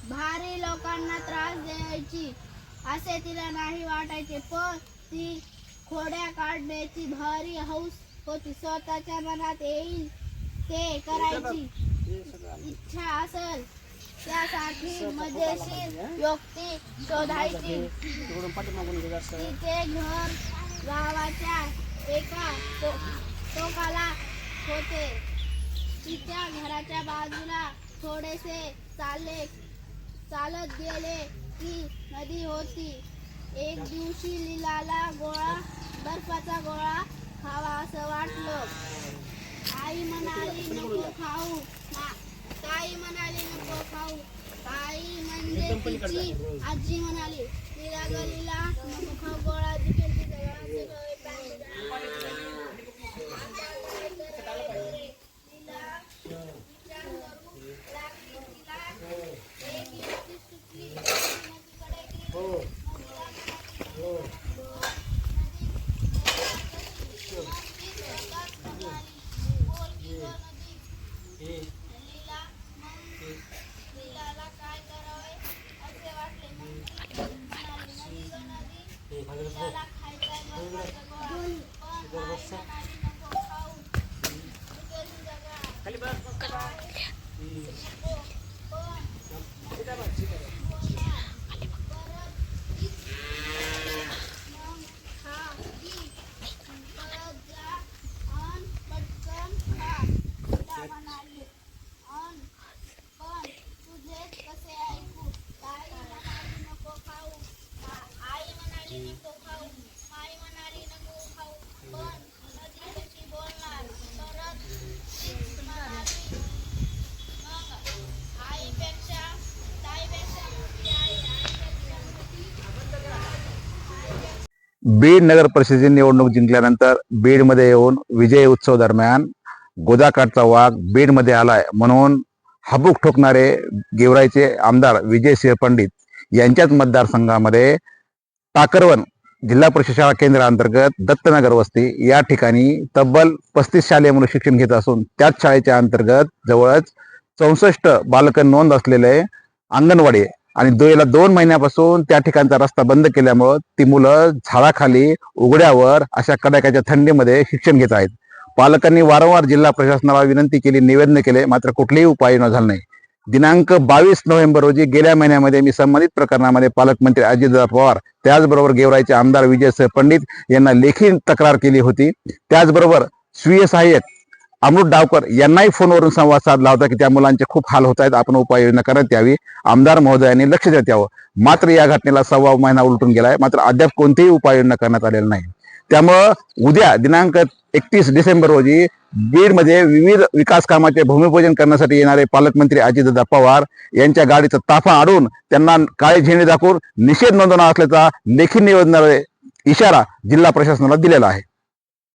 भारी लोकांना त्रास द्यायची असे तिला नाही वाटायचे, पण ती खोड्या काढण्याची भारी हौस होती. स्वतःच्या मनात येईल ते करायची इच्छा असेल त्यासाठी मजेशीर युक्ती शोधायची. तिचे घर गावाच्या एका टोकाला होते. तिच्या घराच्या बाजूला थोडेसे चालत गेले की नदी होती. एक दिवशी लीलाला बर्फाचा गोळा खावा असं वाटलं. आई म्हणाली नको खाऊ. ताई म्हणाली नको खाऊ. ताई म्हणजे तिची आजी म्हणाली लीला गलीला नको खाऊ, गोळा दुखेल तुझा. बीड नगर परिषदेची निवडणूक जिंकल्यानंतर बीडमध्ये येऊन विजय उत्सव दरम्यान गोदाकाठचा वाघ बीडमध्ये आलाय म्हणून हाबूक ठोकणारे गेवराईचे आमदार विजयसिंह पंडित यांच्याच मतदारसंघामध्ये टाकरवन जिल्हा परिषद शाळा केंद्राअंतर्गत दत्तनगर वस्ती या ठिकाणी तब्बल 35 शालेय मुलं शिक्षण घेत असून त्याच शाळेच्या अंतर्गत जवळच 64 बालकं नोंद असलेले अंगणवाडी आणि गेल्या 2 महिन्यापासून त्या ठिकाणचा रस्ता बंद केल्यामुळे ती मुलं झाडाखाली उघड्यावर अशा कडाक्याच्या थंडीमध्ये शिक्षण घेत आहेत. पालकांनी वारंवार जिल्हा प्रशासनाला विनंती केली, निवेदन केले, मात्र कुठलीही उपाययोजना झाली नाही. दिनांक 22 नोव्हेंबर रोजी गेल्या महिन्यामध्ये मी संबंधित प्रकरणामध्ये पालकमंत्री अजितदादा पवार त्याचबरोबर गेवराईचे आमदार विजयसिंह पंडित यांना लेखी तक्रार केली होती. त्याचबरोबर स्वीय सहाय्यक अमृत डावकर यांनाही फोनवरून संवाद साधला होता की त्या मुलांचे खूप हाल होत आहेत, आपण उपाययोजना करण्यात यावी, आमदार महोदयांनी लक्ष देत यावं. मात्र या घटनेला 1.25 महिना उलटून गेलाय, मात्र अद्याप कोणतीही उपाययोजना करण्यात आलेली नाही. त्यामुळं उद्या दिनांक 31 डिसेंबर रोजी बीडमध्ये विविध विकास कामाचे भूमिपूजन करण्यासाठी येणारे पालकमंत्री अजितदादा पवार यांच्या गाडीचा ताफा अडून त्यांना काळे झेंडे दाखवून निषेध नोंदवणार असल्याचा लेखी निवेदनाद्वारे इशारा जिल्हा प्रशासनाला दिलेला आहे.